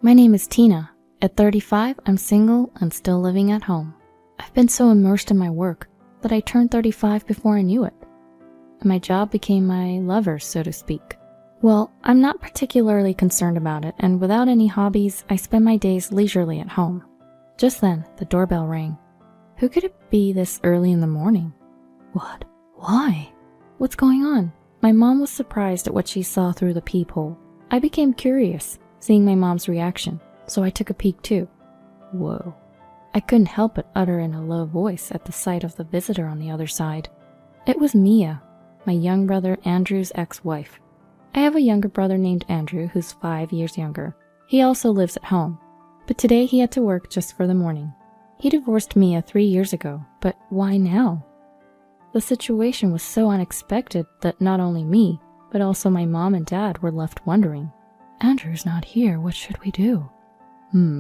My name is Tina. At 35, I'm single and still living at home. I've been so immersed in my work that I turned 35 before I knew it. And my job became my lover, so to speak. Well, I'm not particularly concerned about it, and without any hobbies, I spend my days leisurely at home. Just then, the doorbell rang. Who could it be this early in the morning? What? Why? What's going on? My mom was surprised at what she saw through the peephole. I became curious, seeing my mom's reaction, so I took a peek too. Whoa. I couldn't help but utter in a low voice at the sight of the visitor on the other side. It was Mia, my young brother Andrew's ex-wife. I have a younger brother named Andrew who's 5 years younger. He also lives at home, but today he had to work just for the morning. He divorced Mia 3 years ago, but why now? The situation was so unexpected that not only me, but also my mom and dad were left wondering. Andrew's not here, what should we do?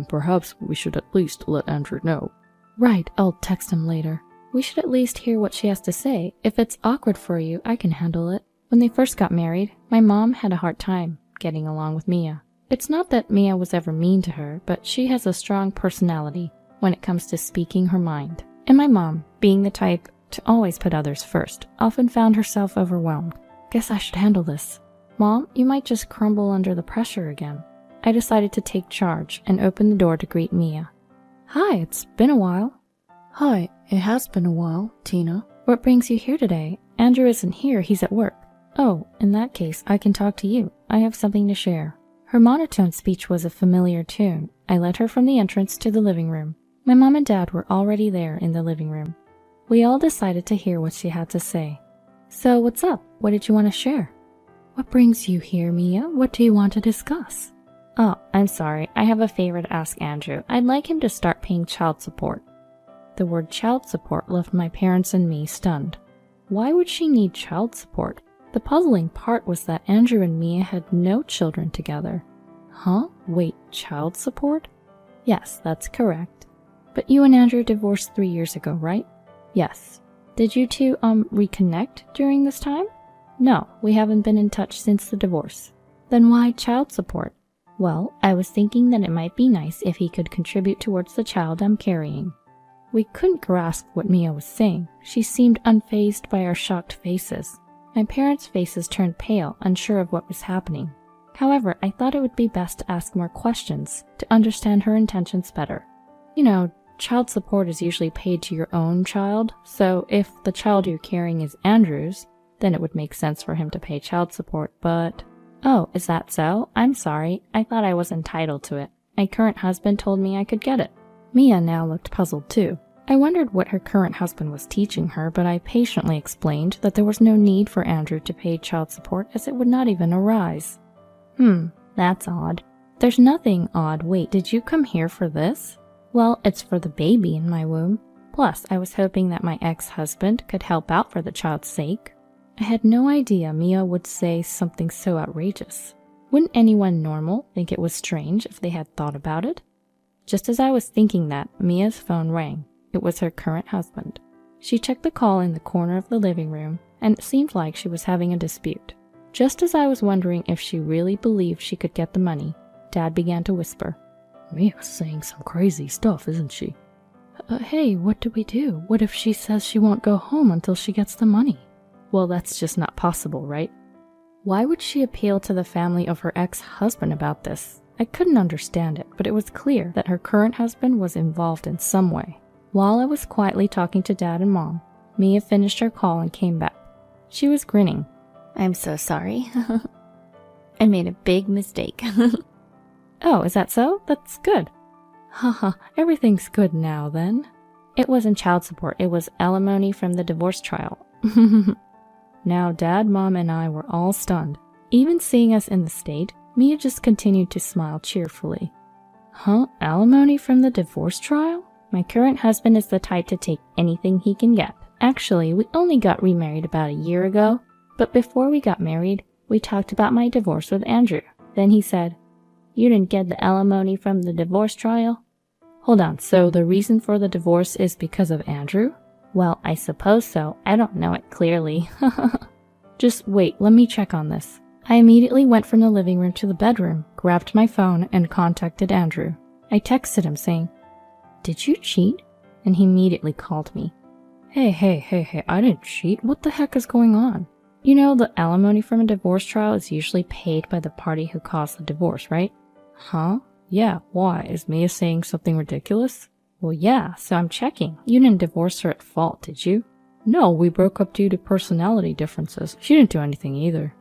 Perhaps we should at least let Andrew know. Right, I'll text him later. We should at least hear what she has to say. If it's awkward for you, I can handle it. When they first got married, my mom had a hard time getting along with Mia. It's not that Mia was ever mean to her, but she has a strong personality when it comes to speaking her mind. And my mom, being the type to always put others first, often found herself overwhelmed. Guess I should handle this. Mom, you might just crumble under the pressure again. I decided to take charge and open the door to greet Mia. Hi, it's been a while. Hi, it has been a while, Tina. What brings you here today? Andrew isn't here, he's at work. Oh, in that case, I can talk to you. I have something to share. Her monotone speech was a familiar tune. I led her from the entrance to the living room. My mom and dad were already there in the living room. We all decided to hear what she had to say. So what's up? What did you want to share? What brings you here, Mia? What do you want to discuss? Oh, I'm sorry. I have a favor to ask Andrew. I'd like him to start paying child support. The word child support left my parents and me stunned. Why would she need child support? The puzzling part was that Andrew and Mia had no children together. Huh? Wait, child support? Yes, that's correct. But you and Andrew divorced 3 years ago, right? Yes. Did you two, reconnect during this time? No, we haven't been in touch since the divorce. Then why child support? Well, I was thinking that it might be nice if he could contribute towards the child I'm carrying. We couldn't grasp what Mia was saying. She seemed unfazed by our shocked faces. My parents' faces turned pale, unsure of what was happening. However, I thought it would be best to ask more questions to understand her intentions better. You know, child support is usually paid to your own child, so if the child you're carrying is Andrew's, then it would make sense for him to pay child support, but... Oh, is that so? I'm sorry. I thought I was entitled to it. My current husband told me I could get it. Mia now looked puzzled too. I wondered what her current husband was teaching her, but I patiently explained that there was no need for Andrew to pay child support as it would not even arise. That's odd. There's nothing odd. Wait, did you come here for this? Well, it's for the baby in my womb. Plus, I was hoping that my ex-husband could help out for the child's sake. I had no idea Mia would say something so outrageous. Wouldn't anyone normal think it was strange if they had thought about it? Just as I was thinking that, Mia's phone rang. It was her current husband. She checked the call in the corner of the living room, and it seemed like she was having a dispute. Just as I was wondering if she really believed she could get the money, Dad began to whisper. Mia's saying some crazy stuff, isn't she? Hey, what do we do? What if she says she won't go home until she gets the money? Well, that's just not possible, right? Why would she appeal to the family of her ex-husband about this? I couldn't understand it, but it was clear that her current husband was involved in some way. While I was quietly talking to Dad and Mom, Mia finished her call and came back. She was grinning. I'm so sorry. I made a big mistake. Oh, is that so? That's good. Haha, everything's good now then. It wasn't child support, it was alimony from the divorce trial. Now Dad, Mom, and I were all stunned. Even seeing us in the state, Mia just continued to smile cheerfully. Huh? Alimony from the divorce trial? My current husband is the type to take anything he can get. Actually, we only got remarried about a year ago, but before we got married, we talked about my divorce with Andrew. Then he said, "You didn't get the alimony from the divorce trial?" Hold on, so the reason for the divorce is because of Andrew? Well, I suppose so. I don't know it clearly. Just wait, let me check on this. I immediately went from the living room to the bedroom, grabbed my phone, and contacted Andrew. I texted him saying, "Did you cheat?" And he immediately called me. Hey, I didn't cheat. What the heck is going on? You know, the alimony from a divorce trial is usually paid by the party who caused the divorce, right? Huh? Yeah, why? Is Mia saying something ridiculous? Well, yeah, so I'm checking. You didn't divorce her at fault, did you? No, we broke up due to personality differences. She didn't do anything either.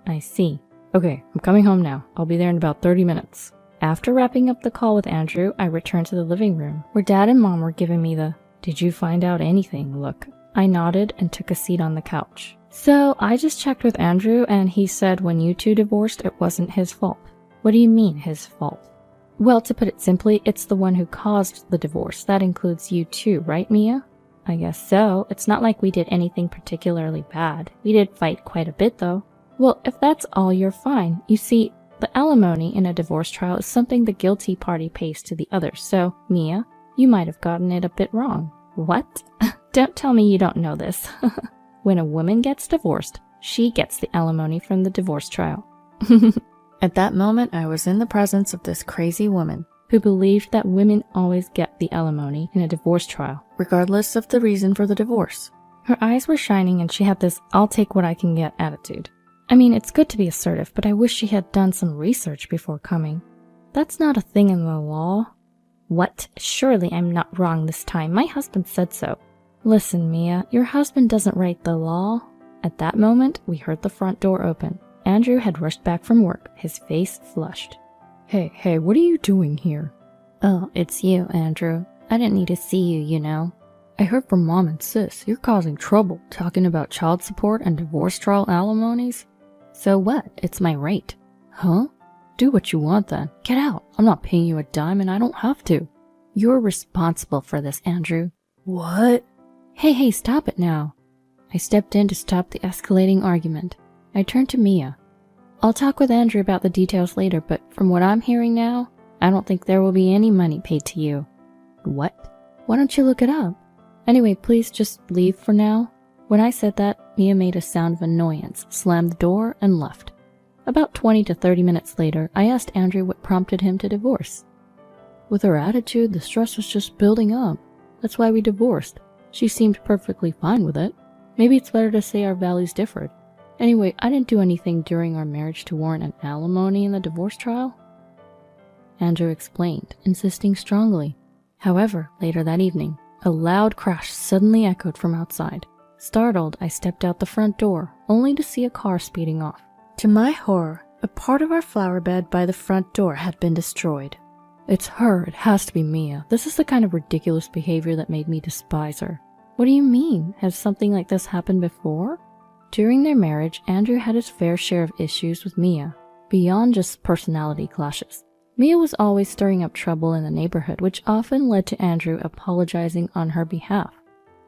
I see. Okay, I'm coming home now. I'll be there in about 30 minutes. After wrapping up the call with Andrew, I returned to the living room, where Dad and Mom were giving me the "Did you find out anything?" look. I nodded and took a seat on the couch. So, I just checked with Andrew, and he said when you two divorced, it wasn't his fault. What do you mean, his fault? Well, to put it simply, it's the one who caused the divorce. That includes you too, right, Mia? I guess so. It's not like we did anything particularly bad. We did fight quite a bit, though. Well, if that's all, you're fine. You see, the alimony in a divorce trial is something the guilty party pays to the other, so, Mia, you might have gotten it a bit wrong. What? Don't tell me you don't know this. When a woman gets divorced, she gets the alimony from the divorce trial. At that moment, I was in the presence of this crazy woman who believed that women always get the alimony in a divorce trial, regardless of the reason for the divorce. Her eyes were shining and she had this "I'll take what I can get" attitude. I mean, it's good to be assertive, but I wish she had done some research before coming. That's not a thing in the law. What? Surely I'm not wrong this time. My husband said so. Listen, Mia, your husband doesn't write the law. At that moment, we heard the front door open. Andrew had rushed back from work, his face flushed. Hey, what are you doing here? Oh, it's you, Andrew. I didn't need to see you, you know. I heard from Mom and Sis. You're causing trouble, talking about child support and divorce trial alimonies. So what? It's my right. Huh? Do what you want then. Get out. I'm not paying you a dime and I don't have to. You're responsible for this, Andrew. What? Hey, stop it now. I stepped in to stop the escalating argument. I turned to Mia. I'll talk with Andrew about the details later, but from what I'm hearing now, I don't think there will be any money paid to you. What? Why don't you look it up? Anyway, please just leave for now. When I said that, Mia made a sound of annoyance, slammed the door, and left. About 20 to 30 minutes later, I asked Andrew what prompted him to divorce. With her attitude, the stress was just building up. That's why we divorced. She seemed perfectly fine with it. Maybe it's better to say our values differed. Anyway, I didn't do anything during our marriage to warrant an alimony in the divorce trial. Andrew explained, insisting strongly. However, later that evening, a loud crash suddenly echoed from outside. Startled, I stepped out the front door, only to see a car speeding off. To my horror, a part of our flower bed by the front door had been destroyed. It's her. It has to be Mia. This is the kind of ridiculous behavior that made me despise her. What do you mean? Has something like this happened before? During their marriage, Andrew had his fair share of issues with Mia, beyond just personality clashes. Mia was always stirring up trouble in the neighborhood, which often led to Andrew apologizing on her behalf.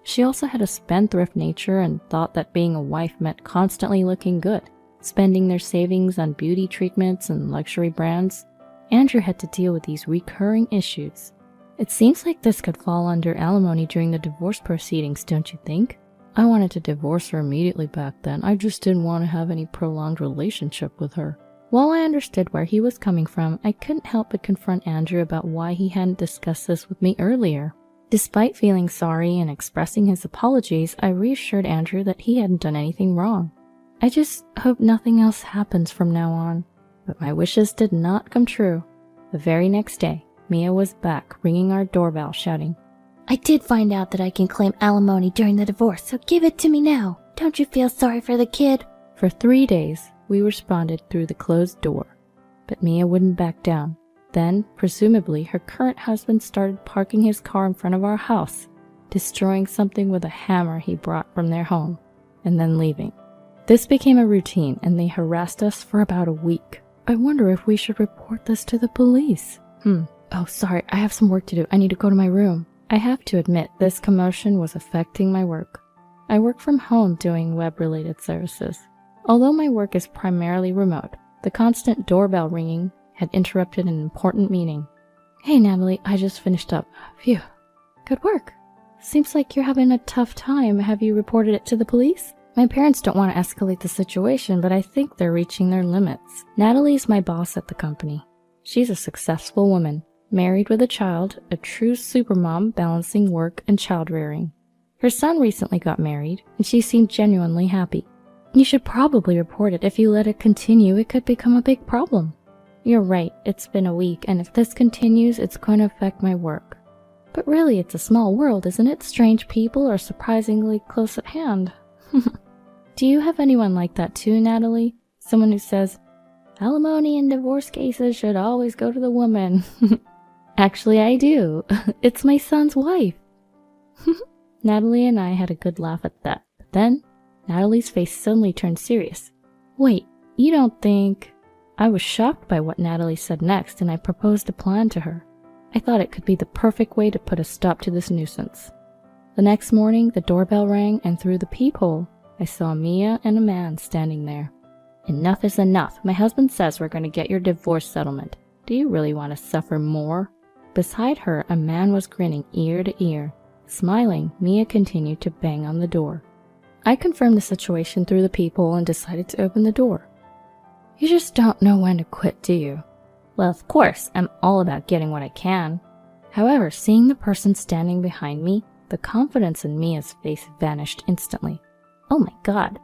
She also had a spendthrift nature and thought that being a wife meant constantly looking good, spending their savings on beauty treatments and luxury brands. Andrew had to deal with these recurring issues. It seems like this could fall under alimony during the divorce proceedings, don't you think? I wanted to divorce her immediately back then. I just didn't want to have any prolonged relationship with her. While I understood where he was coming from, I couldn't help but confront Andrew about why he hadn't discussed this with me earlier. Despite feeling sorry and expressing his apologies, I reassured Andrew that he hadn't done anything wrong. I just hope nothing else happens from now on. But my wishes did not come true. The very next day, Mia was back, ringing our doorbell, shouting, I did find out that I can claim alimony during the divorce, so give it to me now. Don't you feel sorry for the kid? For 3 days, we responded through the closed door, but Mia wouldn't back down. Then, presumably, her current husband started parking his car in front of our house, destroying something with a hammer he brought from their home, and then leaving. This became a routine, and they harassed us for about a week. I wonder if we should report this to the police. Oh, sorry, I have some work to do. I need to go to my room. I have to admit, this commotion was affecting my work. I work from home doing web-related services. Although my work is primarily remote, the constant doorbell ringing had interrupted an important meeting. Hey, Natalie, I just finished up. Phew. Good work. Seems like you're having a tough time. Have you reported it to the police? My parents don't want to escalate the situation, but I think they're reaching their limits. Natalie's my boss at the company. She's a successful woman, married with a child, a true supermom balancing work and child rearing. Her son recently got married, and she seemed genuinely happy. You should probably report it. If you let it continue, it could become a big problem. You're right, it's been a week, and if this continues, it's going to affect my work. But really, it's a small world, isn't it? Strange people are surprisingly close at hand. Do you have anyone like that too, Natalie? Someone who says, alimony in divorce cases should always go to the woman. Actually, I do. It's my son's wife. Natalie and I had a good laugh at that. But then, Natalie's face suddenly turned serious. Wait, you don't think... I was shocked by what Natalie said next, and I proposed a plan to her. I thought it could be the perfect way to put a stop to this nuisance. The next morning, the doorbell rang, and through the peephole, I saw Mia and a man standing there. Enough is enough. My husband says we're going to get your divorce settlement. Do you really want to suffer more? Beside her, a man was grinning ear to ear. Smiling, Mia continued to bang on the door. I confirmed the situation through the peephole and decided to open the door. You just don't know when to quit, do you? Well, of course, I'm all about getting what I can. However, seeing the person standing behind me, the confidence in Mia's face vanished instantly. Oh my god,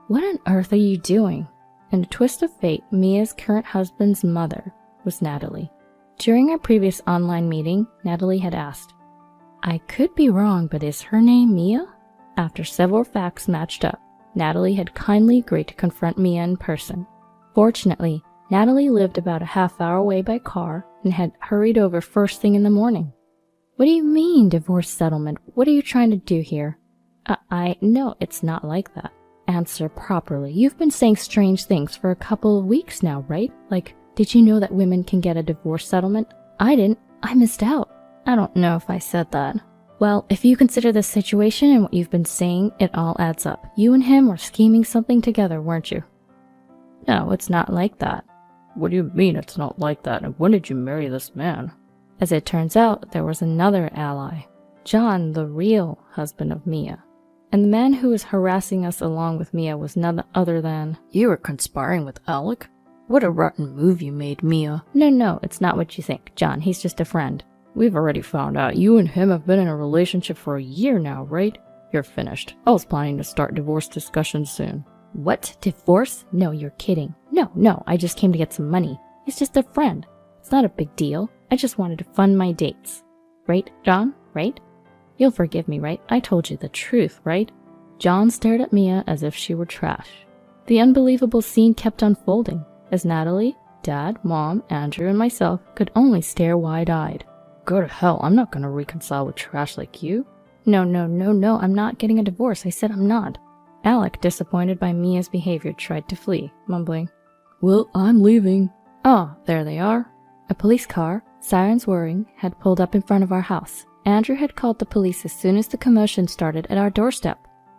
what on earth are you doing? In a twist of fate, Mia's current husband's mother was Natalie. During our previous online meeting, Natalie had asked, I could be wrong, but is her name Mia? After several facts matched up, Natalie had kindly agreed to confront Mia in person. Fortunately, Natalie lived about a half-hour away by car and had hurried over first thing in the morning. What do you mean, divorce settlement? What are you trying to do here? No, it's not like that. Answer properly. You've been saying strange things for a couple of weeks now, right? Like, did you know that women can get a divorce settlement? I didn't. I missed out. I don't know if I said that. Well, if you consider the situation and what you've been saying, it all adds up. You and him were scheming something together, weren't you? No, it's not like that. What do you mean it's not like that? And when did you marry this man? As it turns out, there was another ally. John, the real husband of Mia. And the man who was harassing us along with Mia was none other than... You were conspiring with Alec? What a rotten move you made, Mia. No, it's not what you think, John. He's just a friend. We've already found out you and him have been in a relationship for a year now, right? You're finished. I was planning to start divorce discussions soon. What? Divorce? No, you're kidding. No, I just came to get some money. He's just a friend. It's not a big deal. I just wanted to fund my dates. Right, John? Right? You'll forgive me, right? I told you the truth, right? John stared at Mia as if she were trash. The unbelievable scene kept unfolding, as Natalie, Dad, Mom, Andrew, and myself could only stare wide-eyed. Go to hell, I'm not gonna reconcile with trash like you. No, I'm not getting a divorce. I said I'm not. Alec, disappointed by Mia's behavior, tried to flee, mumbling, Well, I'm leaving. Oh, there they are. A police car, sirens whirring, had pulled up in front of our house. Andrew had called the police as soon as the commotion started at our doorstep.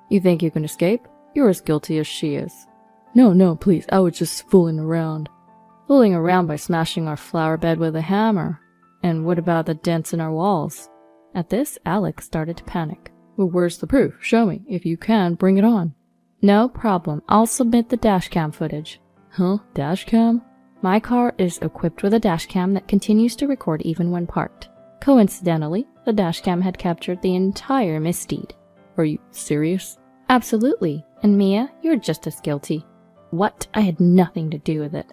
You think you can escape? You're as guilty as she is. No, please, I was just fooling around. Fooling around by smashing our flower bed with a hammer. And what about the dents in our walls? At this, Alec started to panic. Well, where's the proof? Show me. If you can, bring it on. No problem. I'll submit the dashcam footage. Huh? Dashcam? My car is equipped with a dashcam that continues to record even when parked. Coincidentally, the dashcam had captured the entire misdeed. Are you serious? Absolutely. And Mia, you're just as guilty. What? I had nothing to do with it.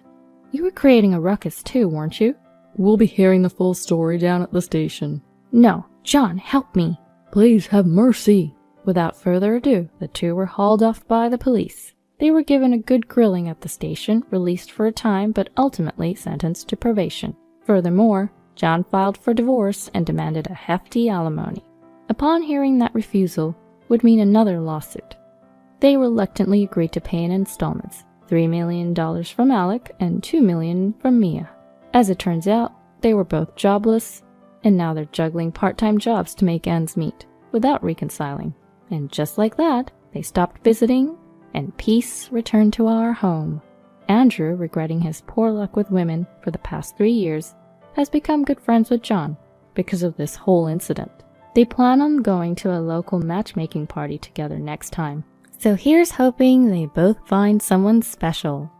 You were creating a ruckus too, weren't you? We'll be hearing the full story down at the station. No. John, help me. Please have mercy. Without further ado, the two were hauled off by the police. They were given a good grilling at the station, released for a time, but ultimately sentenced to probation. Furthermore, John filed for divorce and demanded a hefty alimony. Upon hearing that refusal would mean another lawsuit, they reluctantly agreed to pay in installments, $3 million from Alec and $2 million from Mia. As it turns out, they were both jobless, and now they're juggling part-time jobs to make ends meet, without reconciling. And just like that, they stopped visiting, and peace returned to our home. Andrew, regretting his poor luck with women for the past 3 years, has become good friends with John because of this whole incident. They plan on going to a local matchmaking party together next time, So here's hoping they both find someone special.